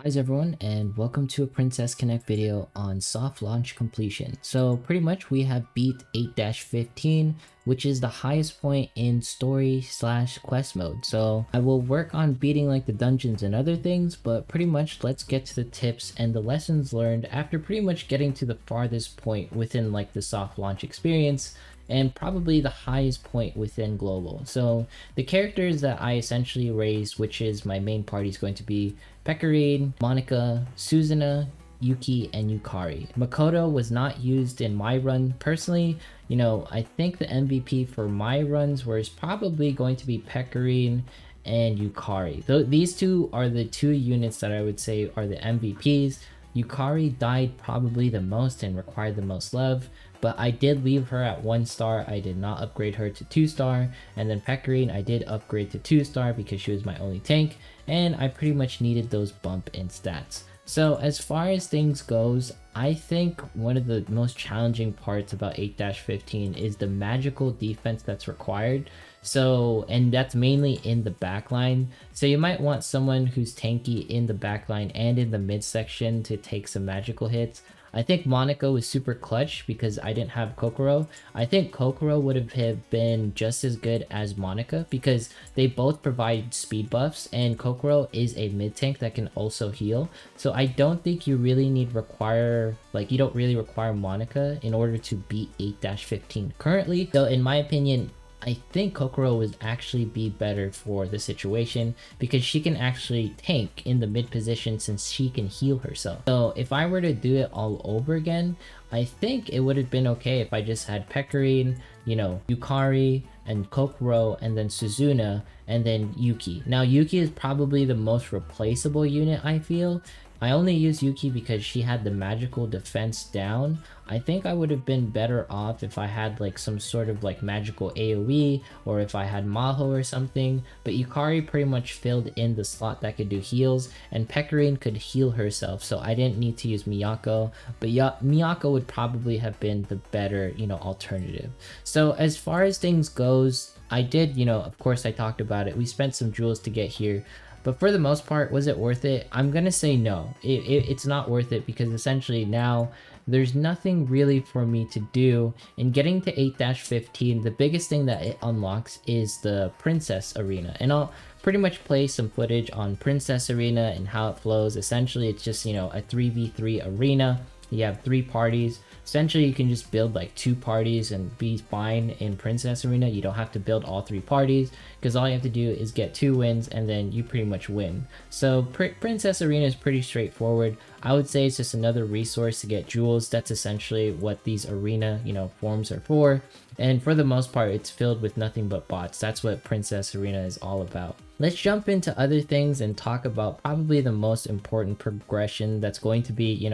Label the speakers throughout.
Speaker 1: Hi everyone, and welcome to a Princess Connect video on soft launch completion. So pretty much we have beat 8-15, which is the highest point in story slash quest mode. So I will work on beating like the dungeons and other things, but pretty much let's get to the tips and the lessons learned after pretty much getting to the farthest point within like the soft launch experience and probably the highest point within global. So the characters that I essentially raised, which is my main party, is going to be Pecorine, Monica, Suzuna, Yuki, and Yukari. Makoto was not used in my run. Personally, I think the MVP for my runs was probably going to be Pecorine and Yukari. These two are the two units that I would say are the MVPs. Yukari died probably the most and required the most love, but I did leave her at 1 star. I did not upgrade her to 2 star, and then Pecorine I did upgrade to 2 star because she was my only tank, and I pretty much needed those bump in stats. So as far as things goes, I think one of the most challenging parts about 8-15 is the magical defense that's required. So, and that's mainly in the backline. So you might want someone who's tanky in the backline and in the midsection to take some magical hits. I think Monica was super clutch because I didn't have Kokoro. I think Kokoro would have been just as good as Monica because they both provide speed buffs, and Kokoro is a mid tank that can also heal. So I don't think you really you don't really require Monica in order to beat 8-15 currently. So in my opinion, I think Kokoro would actually be better for the situation because she can actually tank in the mid position since she can heal herself. So if I were to do it all over again, I think it would have been okay if I just had Pecorine, Yukari, and Kokoro, and then Suzuna, and then Yuki. Now Yuki is probably the most replaceable unit, I feel. I only use Yuki because she had the magical defense down. I think I would have been better off if I had like some sort of like magical AoE, or if I had Maho or something, but Yukari pretty much filled in the slot that could do heals, and Pecorine could heal herself, so I didn't need to use Miyako, but Miyako would probably have been the better, alternative. So as far as things goes, I did, of course I talked about it, we spent some jewels to get here. But for the most part, was it worth it? I'm gonna say no. It's not worth it because essentially now there's nothing really for me to do. In getting to 8-15, the biggest thing that it unlocks is the Princess Arena. And I'll pretty much play some footage on Princess Arena and how it flows. Essentially, it's just, a 3v3 arena. You have 3 parties. Essentially, you can just build like 2 parties and be fine in Princess Arena. You don't have to build all 3 parties because all you have to do is get 2 wins and then you pretty much win. So Princess Arena is pretty straightforward. I would say it's just another resource to get jewels. That's essentially what these arena, forms are for. And for the most part, it's filled with nothing but bots. That's what Princess Arena is all about. Let's jump into other things and talk about probably the most important progression that's going to be,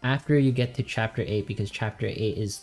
Speaker 1: after you get to chapter 8, because chapter 8 is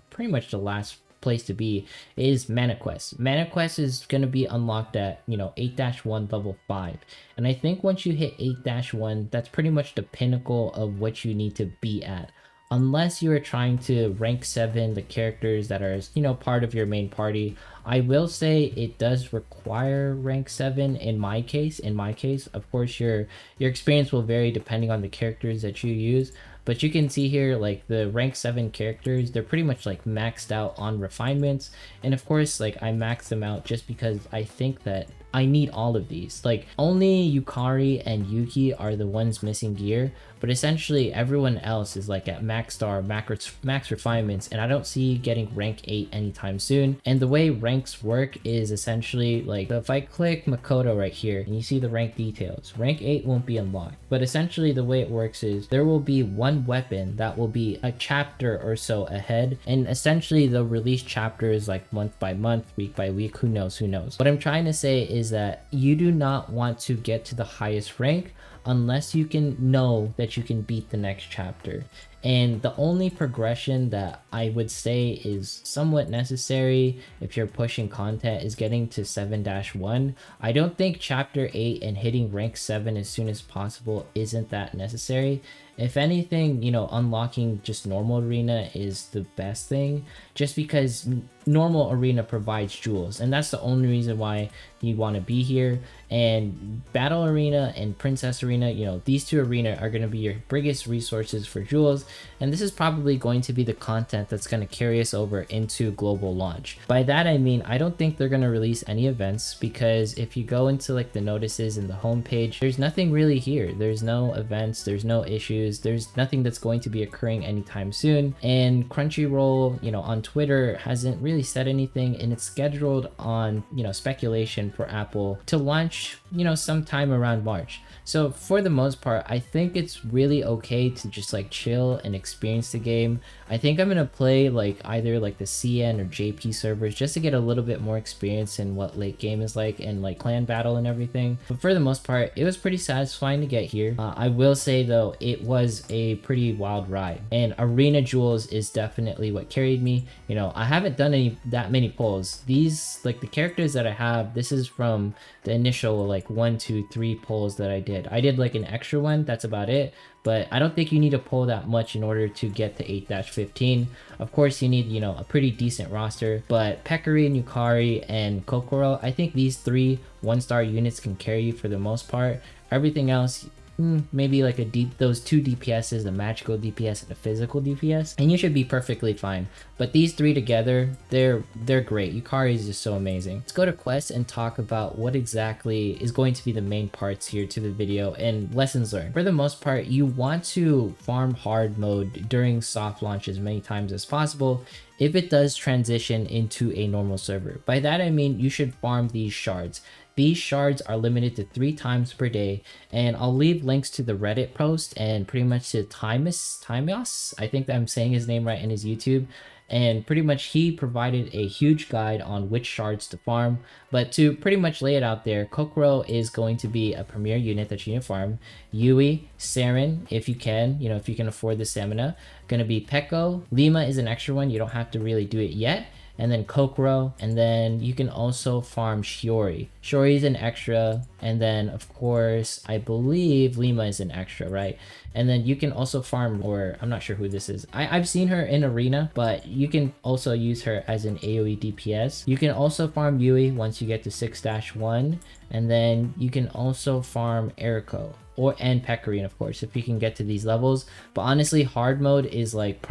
Speaker 1: pretty much the last place to be, is Mana Quest. Mana Quest is going to be unlocked at 8-1 level 5, and I think once you hit 8-1, that's pretty much the pinnacle of what you need to be at, unless you are trying to rank 7 the characters that are part of your main party. I will say it does require rank 7 in my case. Of course, your experience will vary depending on the characters that you use, but you can see here like the rank 7 characters, they're pretty much like maxed out on refinements. And of course, like I maxed them out just because I think that I need all of these. Like only Yukari and Yuki are the ones missing gear, but essentially everyone else is like at max star, max refinements, and I don't see getting rank 8 anytime soon. And the way ranks work is essentially like, if I click Makoto right here and you see the rank details, rank 8 won't be unlocked. But essentially the way it works is there will be one weapon that will be a chapter or so ahead, and essentially they'll release chapters like month by month, week by week, who knows. What I'm trying to say is that you do not want to get to the highest rank unless you can know that you can beat the next chapter. And the only progression that I would say is somewhat necessary if you're pushing content is getting to 7-1. I don't think chapter 8 and hitting rank 7 as soon as possible isn't that necessary. If anything, unlocking just normal arena is the best thing, just because normal arena provides jewels, and that's the only reason why you want to be here. And Battle Arena and Princess Arena, you know, these two arena are going to be your biggest resources for jewels, and this is probably going to be the content that's going to carry us over into global launch. By that I mean, I don't think they're going to release any events, because if you go into like the notices in the homepage, there's nothing really here. There's no events, there's no issues, there's nothing that's going to be occurring anytime soon. And Crunchyroll, you know, on Twitter hasn't really said anything, and it's scheduled on, you know, speculation for Apple to launch, you know, sometime around March. So for the most part, I think it's really okay to just like chill and experience the game. I think I'm gonna play like either like the CN or JP servers just to get a little bit more experience in what late game is like and like clan battle and everything. But for the most part, it was pretty satisfying to get here. I will say though, it was a pretty wild ride, and arena jewels is definitely what carried me. You know, I haven't done that many pulls. These, like the characters that I have, this is from the initial like 1, 2, 3 pulls that I did. I did like an extra one, that's about it. But I don't think you need to pull that much in order to get to 8-15. Of course, you need, you know, a pretty decent roster. But Pekari, Yukari, and Kokoro, I think these 3 1-star units can carry you for the most part. Everything else, maybe like those 2 DPSs, the magical DPS and the physical DPS, and you should be perfectly fine. But these 3 together, they're great. Yukari is just so amazing. Let's go to quests and talk about what exactly is going to be the main parts here to the video and lessons learned. For the most part, you want to farm hard mode during soft launch as many times as possible if it does transition into a normal server. By that I mean you should farm these shards. These shards are limited to 3 times per day, and I'll leave links to the Reddit post and pretty much to Timos, I think I'm saying his name right, in his YouTube. And pretty much he provided a huge guide on which shards to farm. But to pretty much lay it out there, Kokoro is going to be a premier unit that you need to farm. Yui, Saren, if you can, you know, if you can afford the stamina. Gonna be Pekko. Lima is an extra one, you don't have to really do it yet. And then Kokoro, and then you can also farm Shiori. Shiori is an extra, and then of course I believe Lima is an extra, right? And then you can also farm, or I'm not sure who this is. I've seen her in arena, but you can also use her as an AoE DPS. You can also farm Yui once you get to 6-1, and then you can also farm Eriko. And Pekari, of course, if you can get to these levels. But honestly, hard mode is like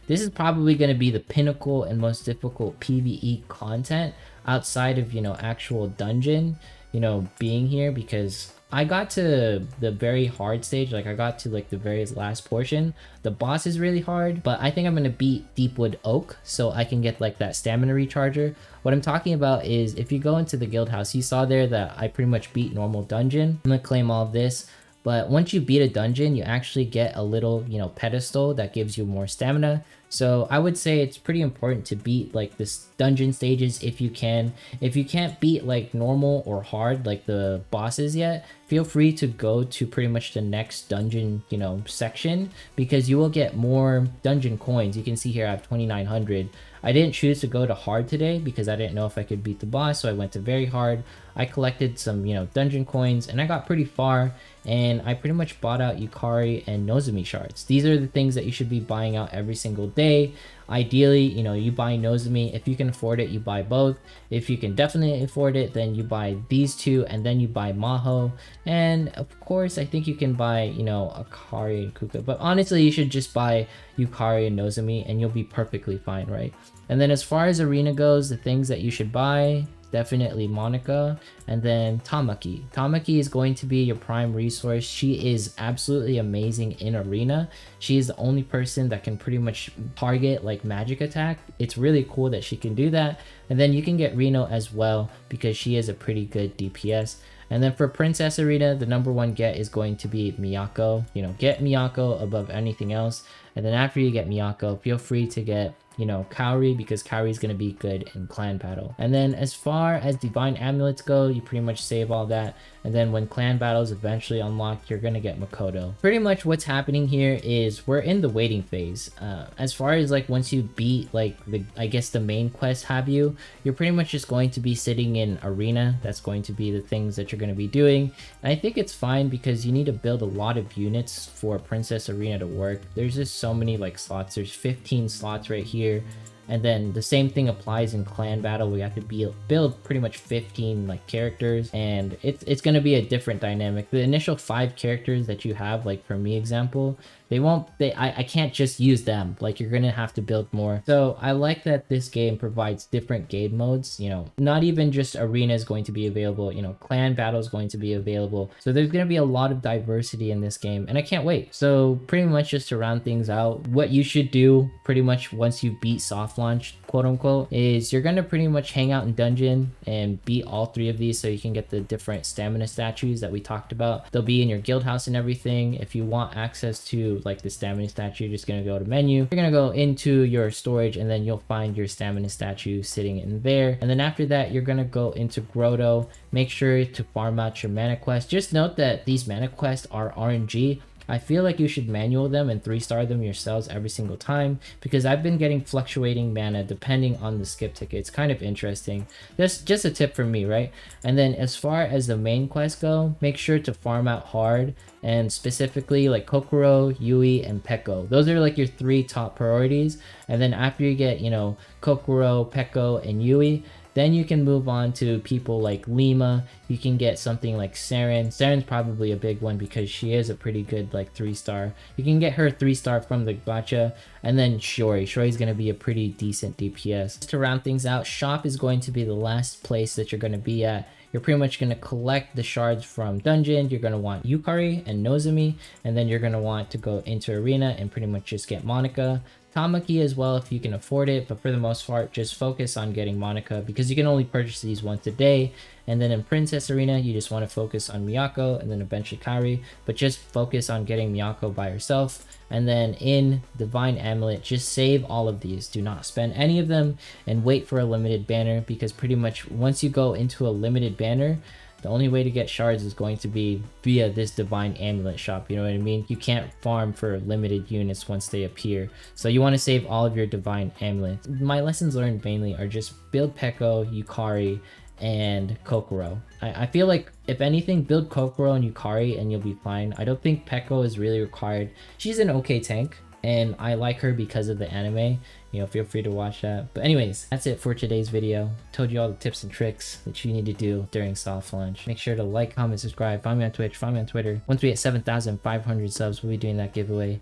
Speaker 1: this is probably going to be the pinnacle and most difficult PvE content outside of, you know, actual dungeon, you know, being here, because I got to the very hard stage, like I got to like the very last portion. The boss is really hard, but I think I'm gonna beat Deepwood Oak so I can get like that stamina recharger. What I'm talking about is if you go into the guild house, you saw there that I pretty much beat normal dungeon. I'm gonna claim all of this. But once you beat a dungeon, you actually get a little, you know, pedestal that gives you more stamina. So I would say it's pretty important to beat like this dungeon stages if you can. If you can't beat like normal or hard like the bosses yet, feel free to go to pretty much the next dungeon, you know, section, because you will get more dungeon coins. You can see here I have 2,900. I didn't choose to go to hard today because I didn't know if I could beat the boss, so I went to very hard. I collected some, you know, dungeon coins, and I got pretty far, and I pretty much bought out Yukari and Nozomi shards. These are the things that you should be buying out every single day. Ideally, you know, you buy Nozomi. If you can afford it, you buy both. If you can definitely afford it, then you buy these 2, and then you buy Maho. And of course, I think you can buy, you know, Akari and Kuka, but honestly, you should just buy Yukari and Nozomi and you'll be perfectly fine, right? And then as far as arena goes, the things that you should buy, definitely Monica, and then Tamaki. Tamaki is going to be your prime resource. She is absolutely amazing in arena. She is the only person that can pretty much target like magic attack. It's really cool that she can do that. And then you can get Reno as well because she is a pretty good DPS. And then for Princess Arena, the #1 get is going to be Miyako. You know, get Miyako above anything else. And then after you get Miyako, feel free to get, you know, Kaori, because Kaori is going to be good in clan battle. And then as far as divine amulets go, you pretty much save all that. And then when clan battles eventually unlock, you're going to get Makoto. Pretty much what's happening here is we're in the waiting phase. As far as like once you beat like I guess the main quest have you're pretty much just going to be sitting in arena. That's going to be the things that you're going to be doing. And I think it's fine because you need to build a lot of units for Princess Arena to work. There's just so many like slots. There's 15 slots right here. And then the same thing applies in clan battle. We have to build pretty much 15 like characters, and it's going to be a different dynamic. The initial 5 characters that you have, like for me example, I can't just use them. Like, you're gonna have to build more. So I like that this game provides different game modes. You know, not even just arena is going to be available, you know, clan battle is going to be available. So there's gonna be a lot of diversity in this game, and I can't wait. So pretty much just to round things out, what you should do pretty much once you beat soft launch, quote unquote, is you're gonna pretty much hang out in dungeon and beat all 3 of these so you can get the different stamina statues that we talked about. They'll be in your guild house and everything. If you want access to like the stamina statue, you're just gonna go to menu, you're gonna go into your storage, and then you'll find your stamina statue sitting in there. And then after that, you're gonna go into grotto. Make sure to farm out your mana quest. Just note that these mana quests are RNG. I feel like you should manual them and 3-star them yourselves every single time, because I've been getting fluctuating mana depending on the skip ticket. It's kind of interesting. That's just a tip from me, right? And then as far as the main quests go, make sure to farm out hard, and specifically like Kokoro, Yui, and Peko. Those are like your 3 top priorities. And then after you get, you know, Kokoro, Peko, and Yui, then you can move on to people like Lima. You can get something like Saren. Saren's probably a big one because she is a pretty good like 3-star. You can get her 3-star from the gacha. And then Shori. Shori's going to be a pretty decent DPS. To round things out, shop is going to be the last place that you're going to be at. You're pretty much going to collect the shards from dungeon. You're going to want Yukari and Nozomi, and then you're going to want to go into arena and pretty much just get Monica. Tamaki as well if you can afford it, but for the most part, just focus on getting Monica because you can only purchase these once a day. And then in Princess Arena, you just want to focus on Miyako and then eventually Kairi, but just focus on getting Miyako by herself. And then in Divine Amulet, just save all of these. Do not spend any of them and wait for a limited banner, because pretty much once you go into a limited banner, the only way to get shards is going to be via this Divine Amulet shop, you know what I mean? You can't farm for limited units once they appear. So you want to save all of your Divine Amulets. My lessons learned mainly are just build Peko, Yukari, and Kokoro. I feel like if anything, build Kokoro and Yukari and you'll be fine. I don't think Peko is really required. She's an okay tank, and I like her because of the anime. You know, feel free to watch that. But anyways, that's it for today's video. Told you all the tips and tricks that you need to do during soft launch. Make sure to like, comment, subscribe, find me on Twitch, find me on Twitter. Once we hit 7,500 subs, we'll be doing that giveaway.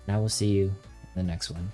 Speaker 1: And I will see you in the next one.